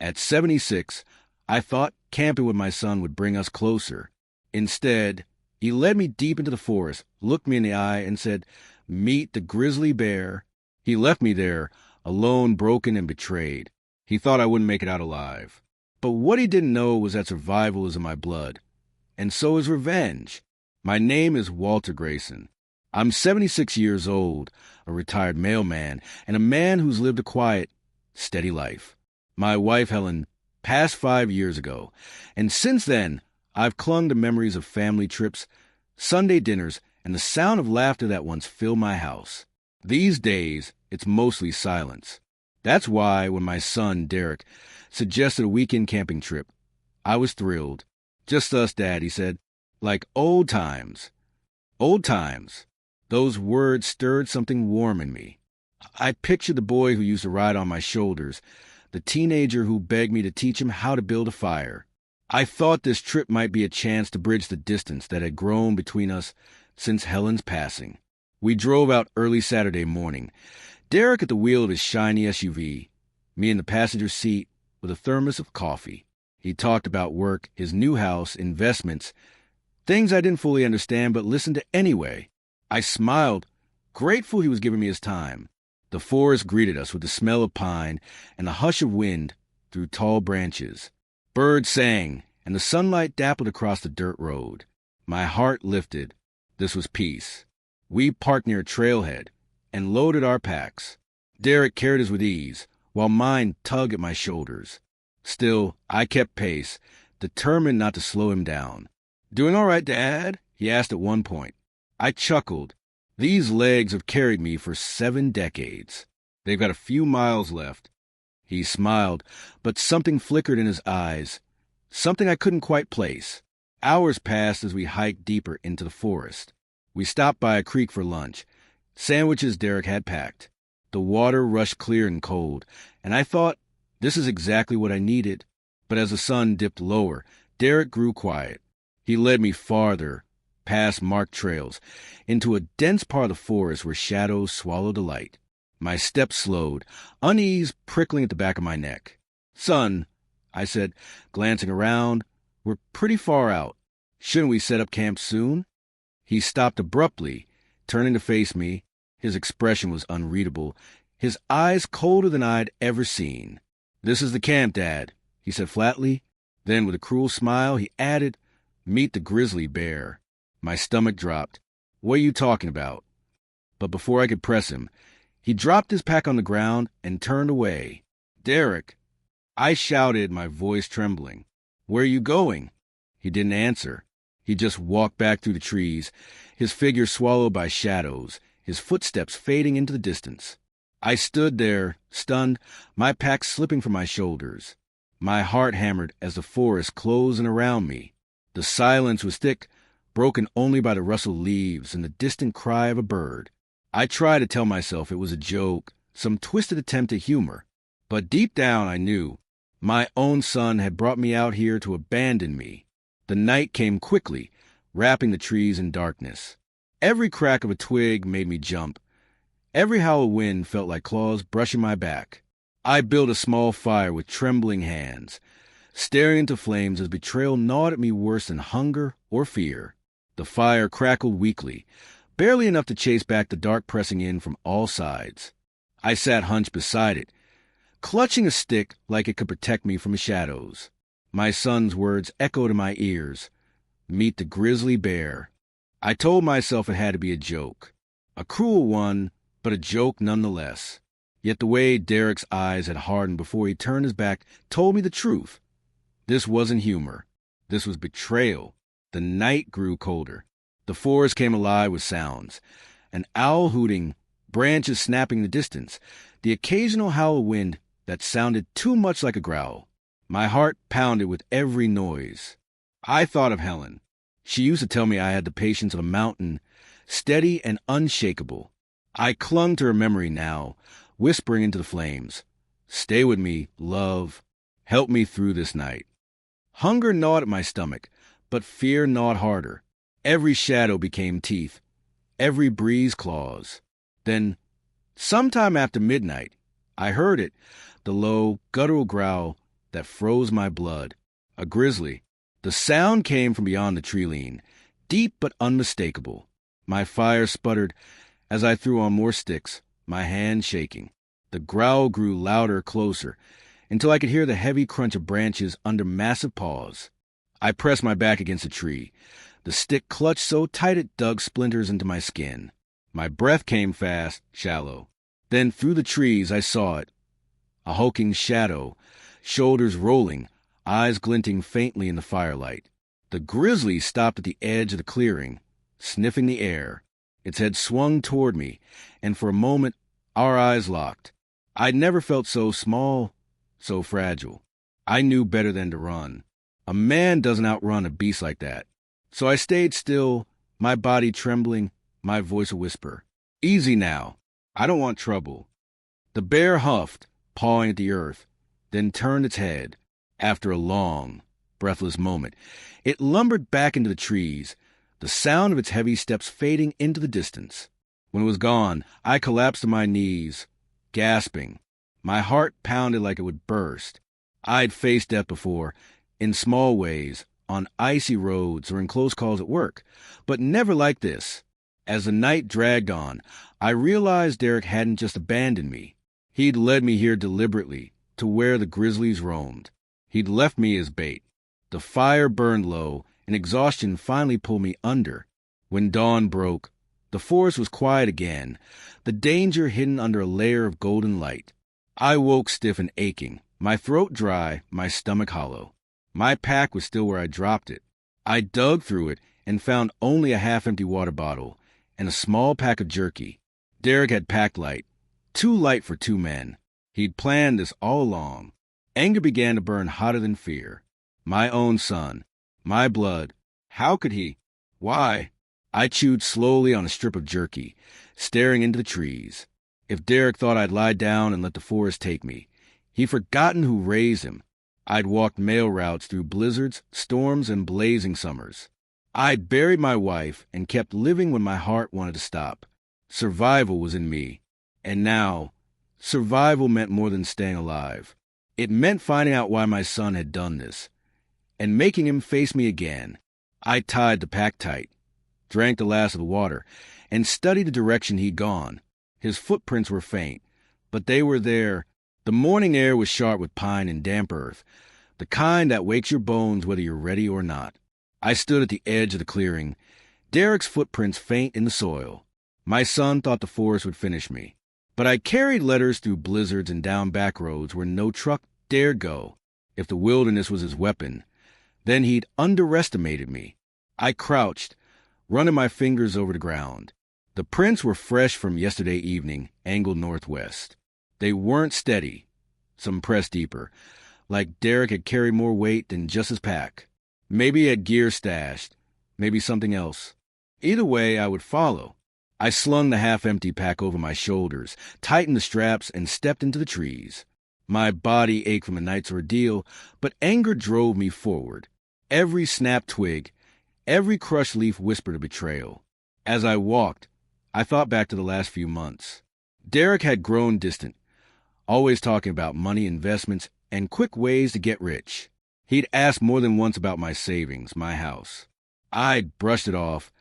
At 76, I thought camping with my son would bring us closer. Instead, he led me deep into the forest, looked me in the eye, and said, "Meet the grizzly bear." He left me there, alone, broken, and betrayed. He thought I wouldn't make it out alive. But what he didn't know was that survival is in my blood. And so is revenge. My name is Walter Grayson. I'm 76 years old, a retired mailman, and a man who's lived a quiet, steady life. My wife, Helen, passed 5 years ago, and since then, I've clung to memories of family trips, Sunday dinners, and the sound of laughter that once filled my house. These days, it's mostly silence. That's why when my son, Derek, suggested a weekend camping trip, I was thrilled. "Just us, Dad," he said. "Like old times." Old times. Those words stirred something warm in me. I pictured the boy who used to ride on my shoulders, the teenager who begged me to teach him how to build a fire. I thought this trip might be a chance to bridge the distance that had grown between us since Helen's passing. We drove out early Saturday morning, Derek at the wheel of his shiny SUV, me in the passenger seat with a thermos of coffee. He talked about work, his new house, investments, things I didn't fully understand but listened to anyway. I smiled, grateful he was giving me his time. The forest greeted us with the smell of pine and the hush of wind through tall branches. Birds sang, and the sunlight dappled across the dirt road. My heart lifted. This was peace. We parked near a trailhead and loaded our packs. Derek carried us with ease, while mine tugged at my shoulders. Still, I kept pace, determined not to slow him down. "Doing all right, Dad?" he asked at one point. I chuckled. These legs have carried me for 7 decades. They've got a few miles left. He smiled, but something flickered in his eyes, something I couldn't quite place. Hours passed as we hiked deeper into the forest. We stopped by a creek for lunch. Sandwiches Derek had packed. The water rushed clear and cold, and I thought, this is exactly what I needed. But as the sun dipped lower, Derek grew quiet. He led me farther, past marked trails, into a dense part of the forest where shadows swallowed the light. My steps slowed, unease prickling at the back of my neck. "Son," I said, glancing around, "we're pretty far out. Shouldn't we set up camp soon?" He stopped abruptly, turning to face me. His expression was unreadable, his eyes colder than I'd ever seen. "This is the camp, Dad," he said flatly. Then, with a cruel smile, he added, "Meet the grizzly bear." My stomach dropped. "What are you talking about?" But before I could press him, he dropped his pack on the ground and turned away. "Derek," I shouted, my voice trembling. "Where are you going?" He didn't answer. He just walked back through the trees, his figure swallowed by shadows, his footsteps fading into the distance. I stood there, stunned, my pack slipping from my shoulders. My heart hammered as the forest closed in around me. The silence was thick, broken only by the rustle of leaves and the distant cry of a bird. I tried to tell myself it was a joke, some twisted attempt at humor. But deep down I knew my own son had brought me out here to abandon me. The night came quickly, wrapping the trees in darkness. Every crack of a twig made me jump. Every howl of wind felt like claws brushing my back. I built a small fire with trembling hands, staring into flames as betrayal gnawed at me worse than hunger or fear. The fire crackled weakly, barely enough to chase back the dark pressing in from all sides. I sat hunched beside it, clutching a stick like it could protect me from the shadows. My son's words echoed in my ears. "Meet the grizzly bear." I told myself it had to be a joke. A cruel one, but a joke nonetheless. Yet the way Derek's eyes had hardened before he turned his back told me the truth. This wasn't humor. This was betrayal. The night grew colder. The forest came alive with sounds. An owl hooting, branches snapping in the distance, the occasional howl of wind that sounded too much like a growl. My heart pounded with every noise. I thought of Helen. She used to tell me I had the patience of a mountain, steady and unshakable. I clung to her memory now, whispering into the flames, "Stay with me, love. Help me through this night." Hunger gnawed at my stomach, but fear gnawed harder. Every shadow became teeth, every breeze claws. Then, sometime after midnight, I heard it, the low, guttural growl that froze my blood. A grizzly. The sound came from beyond the tree lean, deep but unmistakable. My fire sputtered as I threw on more sticks, my hand shaking. The growl grew louder, closer, until I could hear the heavy crunch of branches under massive paws. I pressed my back against a tree. The stick clutched so tight it dug splinters into my skin. My breath came fast, shallow. Then through the trees I saw it. A hulking shadow, shoulders rolling, eyes glinting faintly in the firelight. The grizzly stopped at the edge of the clearing, sniffing the air. Its head swung toward me, and for a moment our eyes locked. I'd never felt so small, so fragile. I knew better than to run. A man doesn't outrun a beast like that. So I stayed still, my body trembling, my voice a whisper. Easy now. I don't want trouble. The bear huffed, pawing at the earth, then turned its head. After a long, breathless moment, it lumbered back into the trees, the sound of its heavy steps fading into the distance. When it was gone, I collapsed to my knees, gasping. My heart pounded like it would burst. I'd faced death before, in small ways, on icy roads or in close calls at work, but never like this. As the night dragged on, I realized Derek hadn't just abandoned me. He'd led me here deliberately, to where the grizzlies roamed. He'd left me as bait. The fire burned low, and exhaustion finally pulled me under. When dawn broke, the forest was quiet again, the danger hidden under a layer of golden light. I woke stiff and aching, my throat dry, my stomach hollow. My pack was still where I dropped it. I dug through it and found only a half-empty water bottle and a small pack of jerky. Derek had packed light, too light for 2 men. He'd planned this all along. Anger began to burn hotter than fear. My own son, my blood. How could he? Why? I chewed slowly on a strip of jerky, staring into the trees. If Derek thought I'd lie down and let the forest take me, he'd forgotten who raised him. I'd walked mail routes through blizzards, storms, and blazing summers. I'd buried my wife and kept living when my heart wanted to stop. Survival was in me. And now, survival meant more than staying alive. It meant finding out why my son had done this, and making him face me again. I tied the pack tight, drank the last of the water, and studied the direction he'd gone. His footprints were faint, but they were there. The morning air was sharp with pine and damp earth, the kind that wakes your bones whether you're ready or not. I stood at the edge of the clearing, Derek's footprints faint in the soil. My son thought the forest would finish me, but I carried letters through blizzards and down back roads where no truck dared go. If the wilderness was his weapon, then he'd underestimated me. I crouched, running my fingers over the ground. The prints were fresh from yesterday evening, angled northwest. They weren't steady, some pressed deeper, like Derek had carried more weight than just his pack. Maybe he had gear stashed, maybe something else. Either way, I would follow. I slung the half-empty pack over my shoulders, tightened the straps, and stepped into the trees. My body ached from a night's ordeal, but anger drove me forward. Every snapped twig, every crushed leaf whispered a betrayal. As I walked, I thought back to the last few months. Derek had grown distant, always talking about money, investments, and quick ways to get rich. He'd asked more than once about my savings, my house. I'd brushed it off,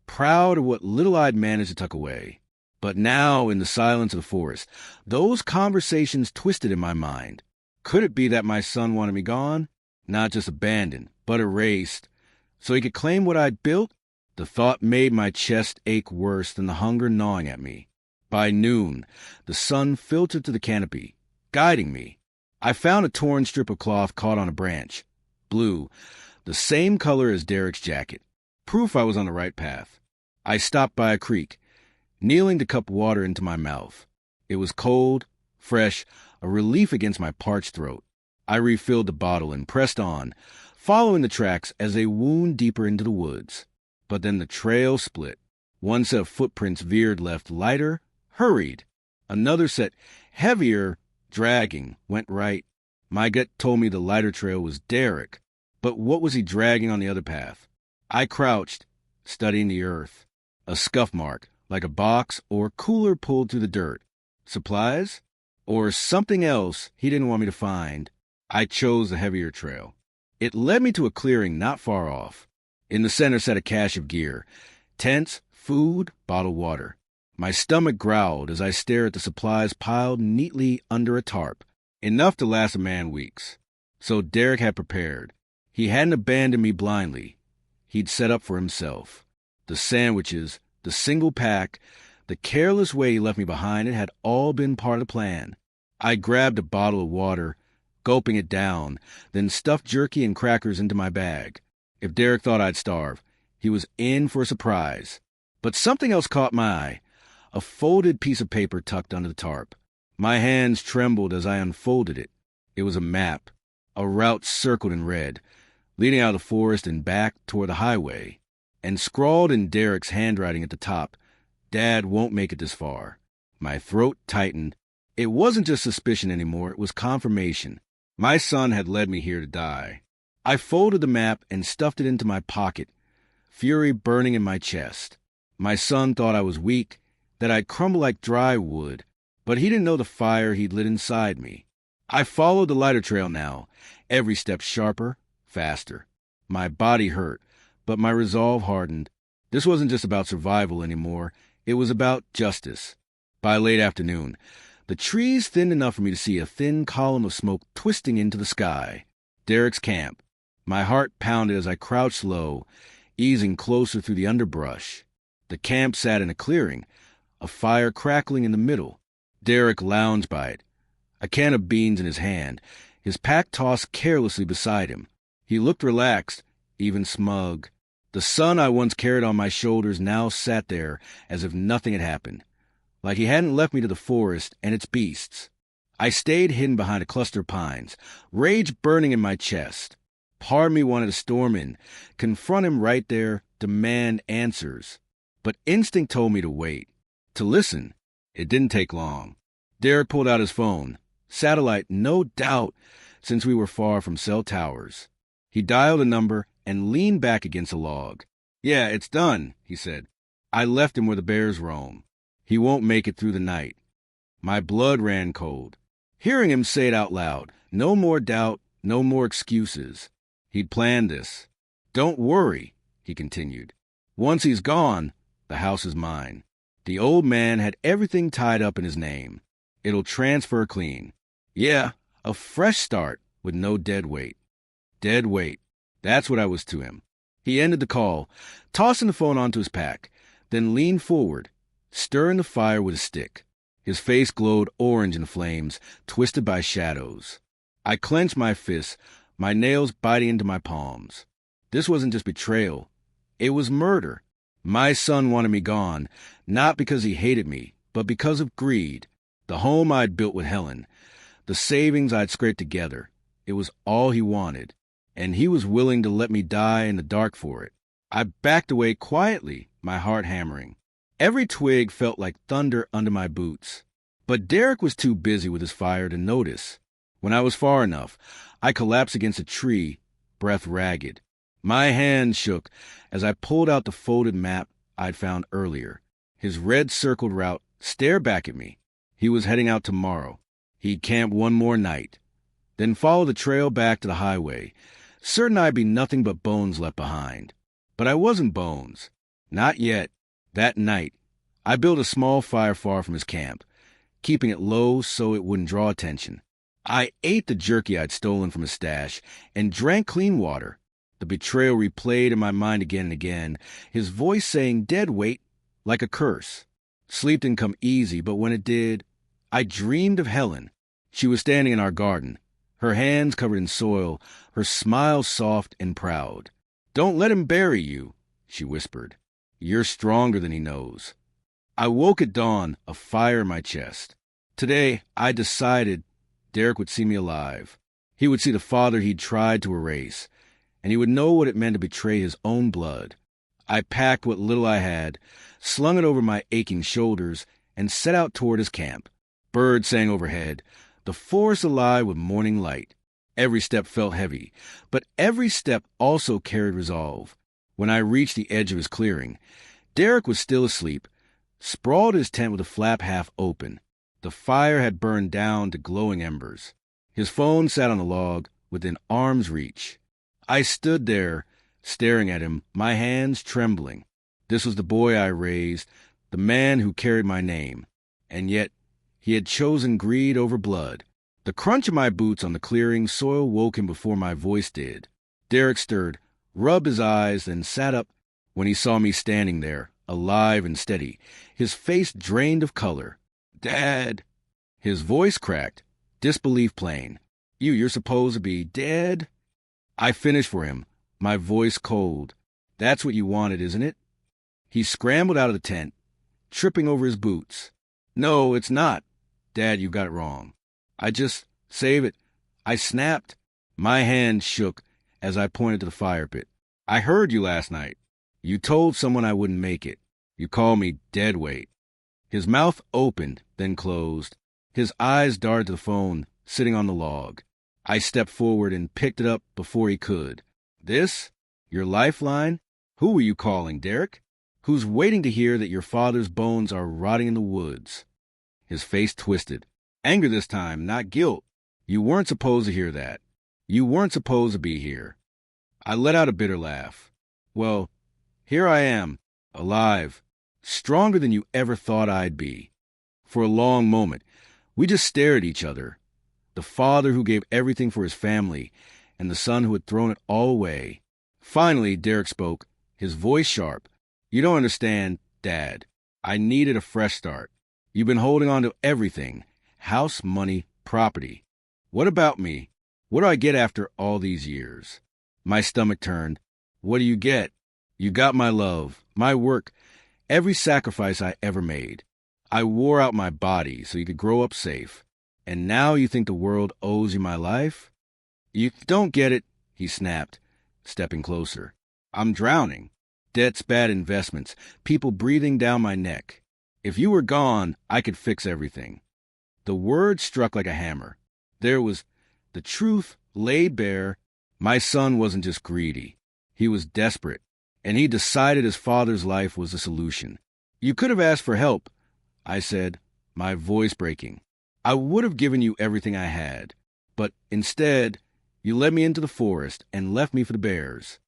proud of what little I'd managed to tuck away. But now, in the silence of the forest, those conversations twisted in my mind. Could it be that my son wanted me gone? Not just abandoned, but erased, so he could claim what I'd built? The thought made my chest ache worse than the hunger gnawing at me. By noon, the sun filtered to the canopy, guiding me. I found a torn strip of cloth caught on a branch, blue, the same color as Derek's jacket, proof I was on the right path. I stopped by a creek, kneeling to cup water into my mouth. It was cold, fresh, a relief against my parched throat. I refilled the bottle and pressed on, following the tracks as they wound deeper into the woods. But then the trail split. One set of footprints veered left, lighter, hurried. Another set, heavier, dragging, went right. My gut told me the lighter trail was Derek, but what was he dragging on the other path? I crouched, studying the earth. A scuff mark, like a box or cooler pulled through the dirt. Supplies? Or something else he didn't want me to find. I chose the heavier trail. It led me to a clearing not far off. In the center sat a cache of gear: tents, food, bottled water. My stomach growled as I stared at the supplies piled neatly under a tarp, enough to last a man weeks. So Derek had prepared. He hadn't abandoned me blindly. He'd set up for himself. The sandwiches, the single pack, the careless way he left me behind, it had all been part of the plan. I grabbed a bottle of water, gulping it down, then stuffed jerky and crackers into my bag. If Derek thought I'd starve, he was in for a surprise. But something else caught my eye: a folded piece of paper tucked under the tarp. My hands trembled as I unfolded it. It was a map, a route circled in red, leading out of the forest and back toward the highway, and scrawled in Derek's handwriting at the top, "Dad won't make it this far." My throat tightened. It wasn't just suspicion anymore, it was confirmation. My son had led me here to die. I folded the map and stuffed it into my pocket, fury burning in my chest. My son thought I was weak, that I'd crumble like dry wood, but he didn't know the fire he'd lit inside me. I followed the lighter trail now, every step sharper, faster. My body hurt, but my resolve hardened. This wasn't just about survival anymore, it was about justice. By late afternoon, the trees thinned enough for me to see a thin column of smoke twisting into the sky. Derek's camp. My heart pounded as I crouched low, easing closer through the underbrush. The camp sat in a clearing, a fire crackling in the middle. Derek lounged by it, a can of beans in his hand, his pack tossed carelessly beside him. He looked relaxed, even smug. The son I once carried on my shoulders now sat there as if nothing had happened, like he hadn't left me to the forest and its beasts. I stayed hidden behind a cluster of pines, rage burning in my chest. Part of me wanted to storm in, confront him right there, demand answers. But instinct told me to wait, to listen. It didn't take long. Derek pulled out his phone. Satellite, no doubt, since we were far from cell towers. He dialed a number and leaned back against a log. "Yeah, it's done," he said. "I left him where the bears roam. He won't make it through the night." My blood ran cold. Hearing him say it out loud, no more doubt, no more excuses. He'd planned this. "Don't worry," he continued. "Once he's gone, the house is mine. The old man had everything tied up in his name. It'll transfer clean. Yeah, a fresh start with no dead weight." Dead weight. That's what I was to him. He ended the call, tossing the phone onto his pack, then leaned forward, stirring the fire with a stick. His face glowed orange in the flames, twisted by shadows. I clenched my fists, my nails biting into my palms. This wasn't just betrayal. It was murder. My son wanted me gone, not because he hated me, but because of greed. The home I'd built with Helen, the savings I'd scraped together, it was all he wanted, and he was willing to let me die in the dark for it. I backed away quietly, my heart hammering. Every twig felt like thunder under my boots. But Derek was too busy with his fire to notice. When I was far enough, I collapsed against a tree, breath ragged. My hands shook as I pulled out the folded map I'd found earlier. His red-circled route stared back at me. He was heading out tomorrow. He'd camp one more night, then follow the trail back to the highway, certain I'd be nothing but bones left behind. But I wasn't bones. Not yet. That night, I built a small fire far from his camp, keeping it low so it wouldn't draw attention. I ate the jerky I'd stolen from his stash and drank clean water. The betrayal replayed in my mind again and again, his voice saying dead weight like a curse. Sleep didn't come easy, but when it did, I dreamed of Helen. She was standing in our garden, her hands covered in soil, her smile soft and proud. "Don't let him bury you," she whispered. "You're stronger than he knows." I woke at dawn, a fire in my chest. Today, I decided Derek would see me alive. He would see the father he'd tried to erase, and he would know what it meant to betray his own blood. I packed what little I had, slung it over my aching shoulders, and set out toward his camp. Birds sang overhead, the forest alive with morning light. Every step felt heavy, but every step also carried resolve. When I reached the edge of his clearing, Derek was still asleep, sprawled in his tent with the flap half open. The fire had burned down to glowing embers. His phone sat on the log within arm's reach. I stood there, staring at him, my hands trembling. This was the boy I raised, the man who carried my name. And yet, he had chosen greed over blood. The crunch of my boots on the clearing soil woke him before my voice did. Derek stirred, rubbed his eyes, then sat up when he saw me standing there, alive and steady, his face drained of color. "Dad!" His voice cracked, disbelief plain. You're supposed to be dead?" I finished for him, my voice cold. "That's what you wanted, isn't it?" He scrambled out of the tent, tripping over his boots. "No, it's not. Dad, you got it wrong. I just... save it." I snapped. My hand shook as I pointed to the fire pit. "I heard you last night. You told someone I wouldn't make it. You called me dead weight." His mouth opened, then closed. His eyes darted to the phone, sitting on the log. I stepped forward and picked it up before he could. "This? Your lifeline? Who were you calling, Derek? Who's waiting to hear that your father's bones are rotting in the woods?" His face twisted. Anger this time, not guilt. "You weren't supposed to hear that. You weren't supposed to be here." I let out a bitter laugh. "Well, here I am, alive, stronger than you ever thought I'd be." For a long moment, we just stared at each other. The father who gave everything for his family, and the son who had thrown it all away. Finally, Derek spoke, his voice sharp. "You don't understand, Dad. I needed a fresh start. You've been holding on to everything. House, money, property. What about me? What do I get after all these years?" My stomach turned. "What do you get? You got my love, my work, every sacrifice I ever made. I wore out my body so you could grow up safe. And now you think the world owes you my life? You don't get it," he snapped, stepping closer. "I'm drowning. Debts, bad investments, people breathing down my neck. If you were gone, I could fix everything." The word struck like a hammer. There was the truth laid bare. My son wasn't just greedy. He was desperate, and he decided his father's life was the solution. "You could have asked for help," I said, my voice breaking. "I would have given you everything I had, but instead, you led me into the forest and left me for the bears."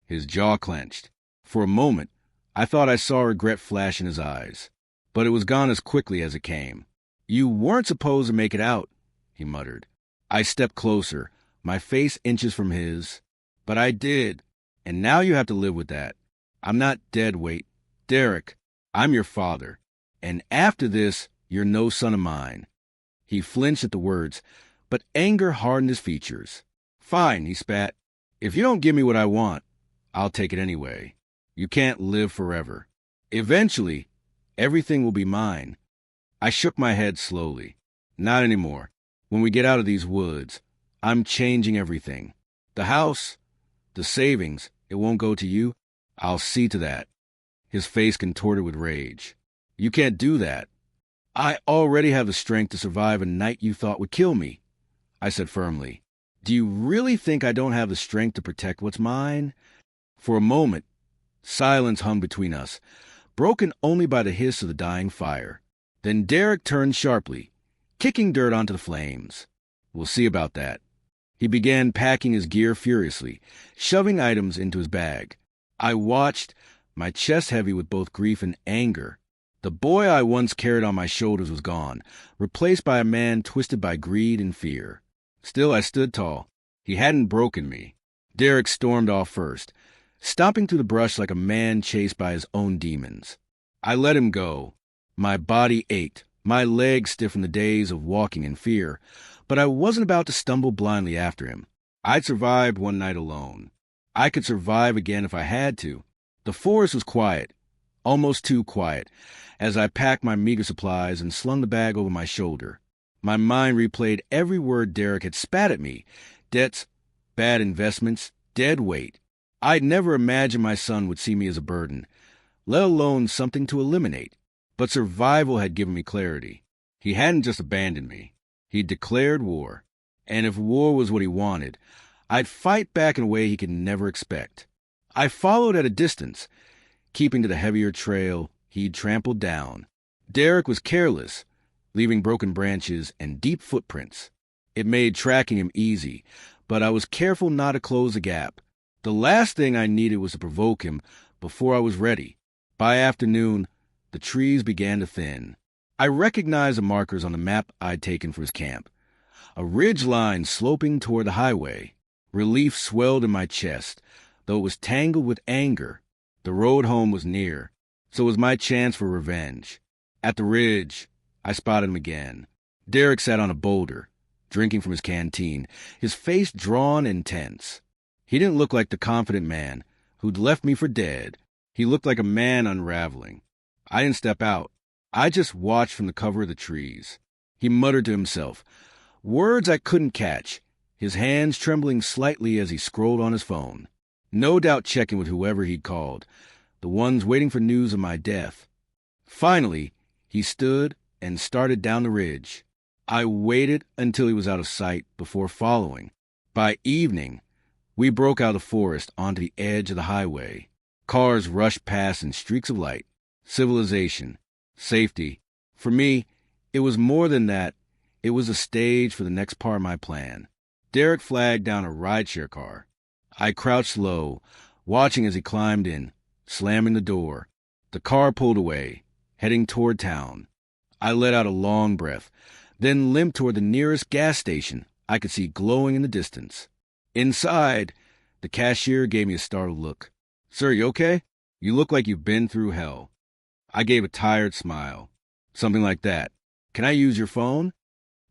His jaw clenched. For a moment, I thought I saw regret flash in his eyes, but it was gone as quickly as it came. "You weren't supposed to make it out," he muttered. I stepped closer, my face inches from his. "But I did, and now you have to live with that. I'm not dead weight. Derek, I'm your father, and after this, you're no son of mine." He flinched at the words, but anger hardened his features. "Fine," he spat. "If you don't give me what I want, I'll take it anyway. You can't live forever. Eventually, everything will be mine." I shook my head slowly. "Not anymore. When we get out of these woods, I'm changing everything. The house, the savings, it won't go to you. I'll see to that." His face contorted with rage. "You can't do that." "I already have the strength to survive a night you thought would kill me," I said firmly. "Do you really think I don't have the strength to protect what's mine?" For a moment, silence hung between us, broken only by the hiss of the dying fire. Then Derek turned sharply, kicking dirt onto the flames. "We'll see about that." He began packing his gear furiously, shoving items into his bag. I watched, my chest heavy with both grief and anger. The boy I once carried on my shoulders was gone, replaced by a man twisted by greed and fear. Still, I stood tall. He hadn't broken me. Derek stormed off first, stomping through the brush like a man chased by his own demons. I let him go. My body ached, my legs stiff from the days of walking in fear, but I wasn't about to stumble blindly after him. I'd survived one night alone. I could survive again if I had to. The forest was quiet, almost too quiet, as I packed my meager supplies and slung the bag over my shoulder. My mind replayed every word Derek had spat at me. Debts, bad investments, dead weight. I'd never imagined my son would see me as a burden, let alone something to eliminate. But survival had given me clarity. He hadn't just abandoned me. He'd declared war. And if war was what he wanted, I'd fight back in a way he could never expect. I followed at a distance, keeping to the heavier trail he'd trampled down. Derek was careless, leaving broken branches and deep footprints. It made tracking him easy, but I was careful not to close the gap. The last thing I needed was to provoke him before I was ready. By afternoon, the trees began to thin. I recognized the markers on the map I'd taken for his camp. A ridge line sloping toward the highway. Relief swelled in my chest, though it was tangled with anger. The road home was near, so it was my chance for revenge. At the ridge, I spotted him again. Derek sat on a boulder, drinking from his canteen, his face drawn and tense. He didn't look like the confident man who'd left me for dead. He looked like a man unraveling. I didn't step out. I just watched from the cover of the trees. He muttered to himself, words I couldn't catch, his hands trembling slightly as he scrolled on his phone. No doubt checking with whoever he'd called, the ones waiting for news of my death. Finally, he stood and started down the ridge. I waited until he was out of sight before following. By evening, we broke out of the forest onto the edge of the highway. Cars rushed past in streaks of light. Civilization. Safety. For me, it was more than that. It was a stage for the next part of my plan. Derek flagged down a rideshare car. I crouched low, watching as he climbed in, slamming the door. The car pulled away, heading toward town. I let out a long breath, then limped toward the nearest gas station I could see glowing in the distance. Inside, the cashier gave me a startled look. Sir, you okay? You look like you've been through hell. I gave a tired smile. Something like that. Can I use your phone?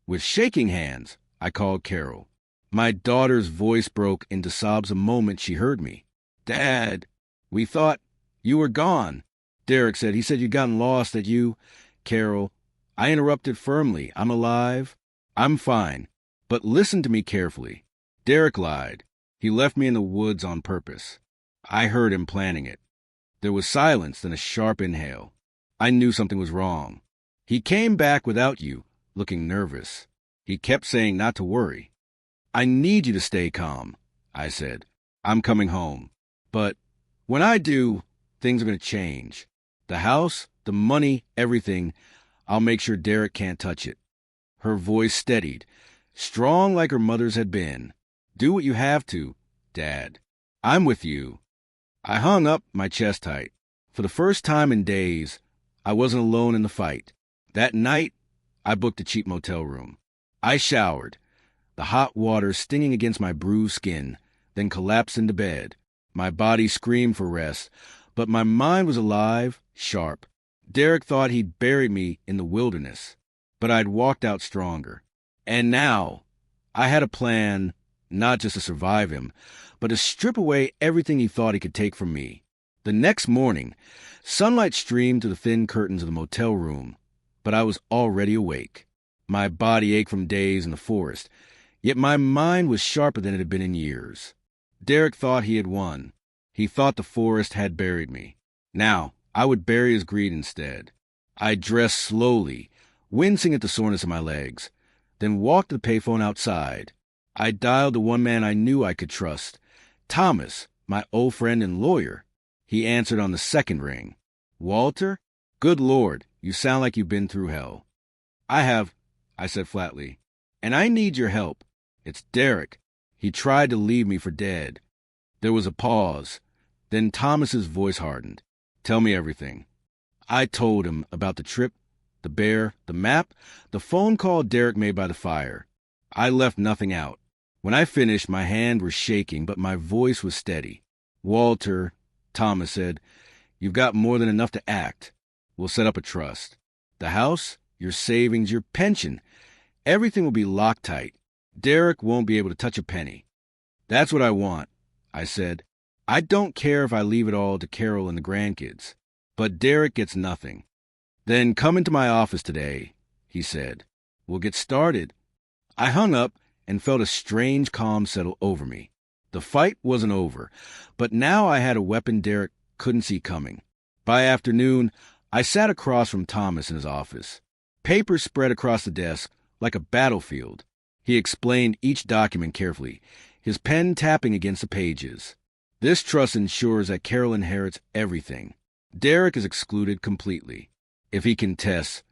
With shaking hands, I called Carol. My daughter's voice broke into sobs the moment she heard me. Dad, we thought you were gone. Derek said. He said you'd gotten lost, that you... Carol, I interrupted firmly. I'm alive. I'm fine. But listen to me carefully. Derek lied. He left me in the woods on purpose. I heard him planning it. There was silence, then a sharp inhale. I knew something was wrong. He came back without you, looking nervous. He kept saying not to worry. I need you to stay calm, I said. I'm coming home. But when I do, things are going to change. The house, the money, everything. I'll make sure Derek can't touch it. Her voice steadied, strong like her mother's had been. Do what you have to, Dad. I'm with you. I hung up, my chest tight. For the first time in days, I wasn't alone in the fight. That night, I booked a cheap motel room. I showered, the hot water stinging against my bruised skin, then collapsed into bed. My body screamed for rest, but my mind was alive, sharp. Derek thought he'd buried me in the wilderness, but I'd walked out stronger. And now, I had a plan, not just to survive him, but to strip away everything he thought he could take from me. The next morning, sunlight streamed through the thin curtains of the motel room, but I was already awake. My body ached from days in the forest, yet my mind was sharper than it had been in years. Derek thought he had won. He thought the forest had buried me. Now, I would bury his greed instead. I dressed slowly, wincing at the soreness of my legs, then walked to the payphone outside. I dialed the one man I knew I could trust, Thomas, my old friend and lawyer. He answered on the second ring. Walter? Good Lord, you sound like you've been through hell. I have, I said flatly, and I need your help. It's Derek. He tried to leave me for dead. There was a pause. Then Thomas's voice hardened. Tell me everything. I told him about the trip, the bear, the map, the phone call Derek made by the fire. I left nothing out. When I finished, my hand was shaking, but my voice was steady. Walter, Thomas said, you've got more than enough to act. We'll set up a trust. The house, your savings, your pension, everything will be locked tight. Derek won't be able to touch a penny. That's what I want, I said. I don't care if I leave it all to Carol and the grandkids, but Derek gets nothing. Then come into my office today, he said. We'll get started. I hung up and felt a strange calm settle over me. The fight wasn't over, but now I had a weapon Derek couldn't see coming. By afternoon, I sat across from Thomas in his office. Papers spread across the desk like a battlefield. He explained each document carefully, his pen tapping against the pages. This trust ensures that Carol inherits everything. Derek is excluded completely. If he contests,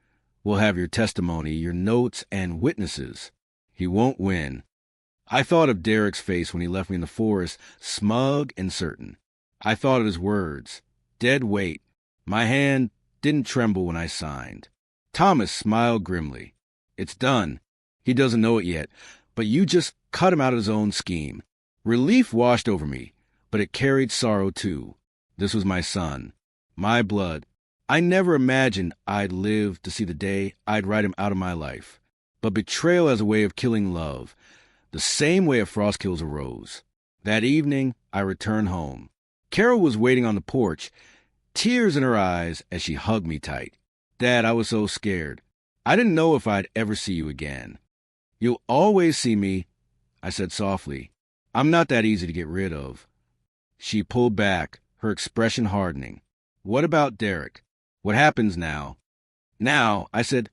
we'll have your testimony, your notes, and witnesses. He won't win. I thought of Derek's face when he left me in the forest, smug and certain. I thought of his words. Dead weight. My hand didn't tremble when I signed. Thomas smiled grimly. It's done. He doesn't know it yet, but you just cut him out of his own scheme. Relief washed over me, but it carried sorrow too. This was my son. My blood. I never imagined I'd live to see the day I'd write him out of my life. But betrayal as a way of killing love, the same way a frost kills a rose. That evening, I returned home. Carol was waiting on the porch, tears in her eyes as she hugged me tight. Dad, I was so scared. I didn't know if I'd ever see you again. You'll always see me, I said softly. I'm not that easy to get rid of. She pulled back, her expression hardening. What about Derek? What happens now? Now, I said,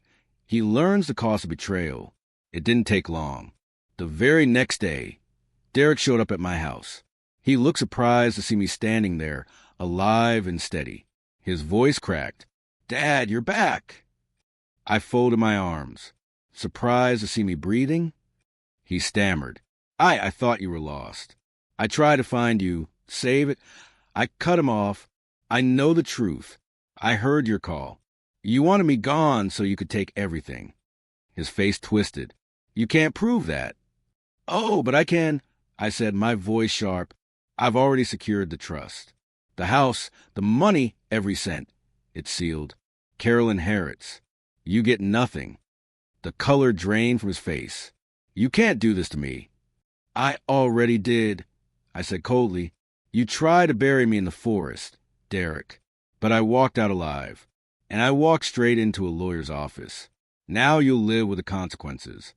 he learns the cost of betrayal. It didn't take long. The very next day, Derek showed up at my house. He looked surprised to see me standing there, alive and steady. His voice cracked. Dad, you're back. I folded my arms. Surprised to see me breathing? He stammered. I thought you were lost. I tried to find you, save it. I cut him off. I know the truth. I heard your call. You wanted me gone so you could take everything. His face twisted. You can't prove that. Oh, but I can, I said, my voice sharp. I've already secured the trust. The house, the money, every cent. It's sealed. Carol inherits. You get nothing. The color drained from his face. You can't do this to me. I already did, I said coldly. You tried to bury me in the forest, Derek. But I walked out alive. And I walked straight into a lawyer's office. Now you'll live with the consequences.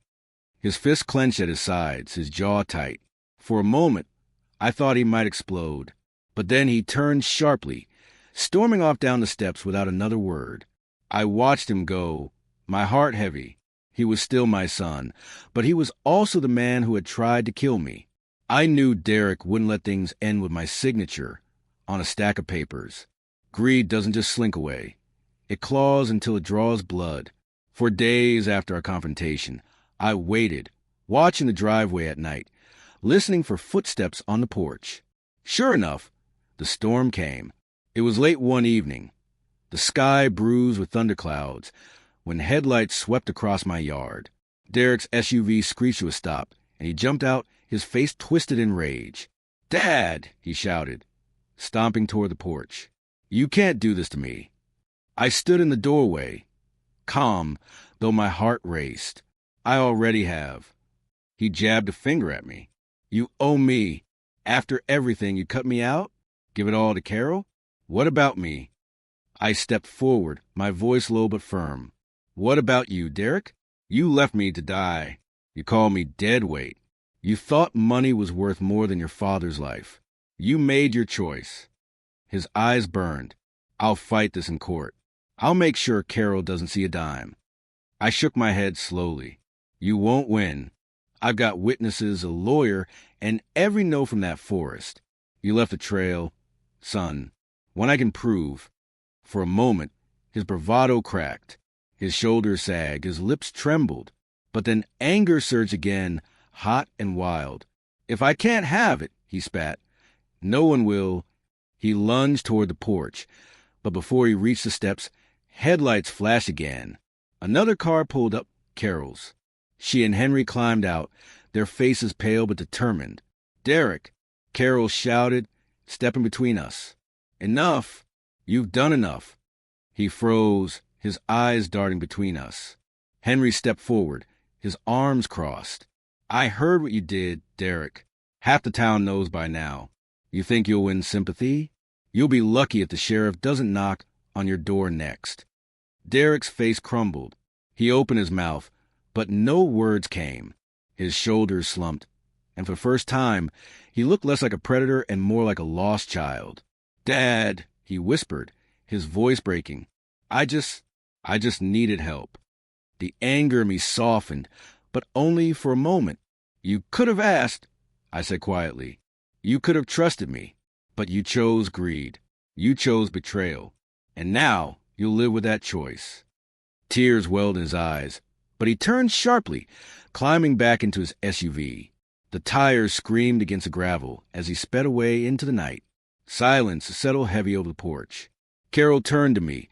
His fist clenched at his sides, his jaw tight. For a moment, I thought he might explode. But then he turned sharply, storming off down the steps without another word. I watched him go, my heart heavy. He was still my son, but he was also the man who had tried to kill me. I knew Derek wouldn't let things end with my signature on a stack of papers. Greed doesn't just slink away. It claws until it draws blood. For days after our confrontation, I waited, watching the driveway at night, listening for footsteps on the porch. Sure enough, the storm came. It was late one evening, the sky bruised with thunderclouds, when headlights swept across my yard. Derek's SUV screeched to a stop, and he jumped out, his face twisted in rage. Dad, he shouted, stomping toward the porch. You can't do this to me. I stood in the doorway, calm, though my heart raced. I already have. He jabbed a finger at me. You owe me. After everything, you cut me out? Give it all to Carol? What about me? I stepped forward, my voice low but firm. What about you, Derek? You left me to die. You called me dead weight. You thought money was worth more than your father's life. You made your choice. His eyes burned. I'll fight this in court. I'll make sure Carol doesn't see a dime. I shook my head slowly. You won't win. I've got witnesses, a lawyer, and every note from that forest. You left a trail. Son, one I can prove. For a moment, his bravado cracked. His shoulders sagged, his lips trembled. But then anger surged again, hot and wild. If I can't have it, he spat. No one will. He lunged toward the porch. But before he reached the steps, headlights flashed again. Another car pulled up, Carol's. She and Henry climbed out, their faces pale but determined. Derek, Carol shouted, stepping between us. Enough. You've done enough. He froze, his eyes darting between us. Henry stepped forward, his arms crossed. I heard what you did, Derek. Half the town knows by now. You think you'll win sympathy? You'll be lucky if the sheriff doesn't knock on your door next. Derek's face crumbled. He opened his mouth, but no words came. His shoulders slumped, and for the first time, he looked less like a predator and more like a lost child. Dad, he whispered, his voice breaking. I just needed help. The anger in me softened, but only for a moment. You could have asked, I said quietly. You could have trusted me, but you chose greed. You chose betrayal. And now you'll live with that choice. Tears welled in his eyes, But he turned sharply, climbing back into his SUV. The tires screamed against the gravel as he sped away into the night. Silence settled heavy over the porch. Carol turned to me,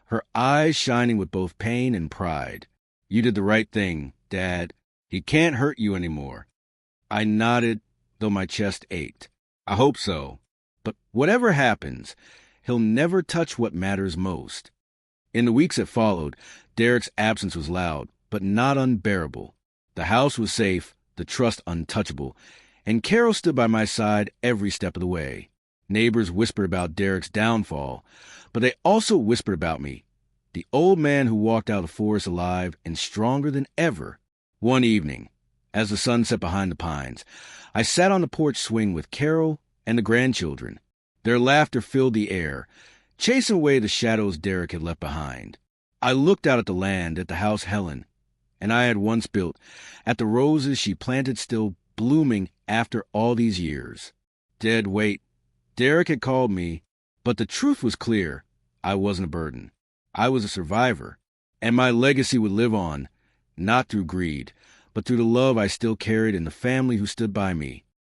her eyes shining with both pain and pride. "You did the right thing, Dad. He can't hurt you anymore." I nodded, though my chest ached. "I hope so. But whatever happens, he'll never touch what matters most." In the weeks that followed, Derek's absence was loud, but not unbearable. The house was safe, the trust untouchable, and Carol stood by my side every step of the way. Neighbors whispered about Derek's downfall, but they also whispered about me, the old man who walked out of the forest alive and stronger than ever. One evening, as the sun set behind the pines, I sat on the porch swing with Carol and the grandchildren. Their laughter filled the air, chasing away the shadows Derek had left behind. I looked out at the land, at the house Helen and I had once built, at the roses she planted still blooming after all these years. Dead weight. Derek had called me, but the truth was clear. I wasn't a burden. I was a survivor, and my legacy would live on, not through greed, but through the love I still carried and the family who stood by me.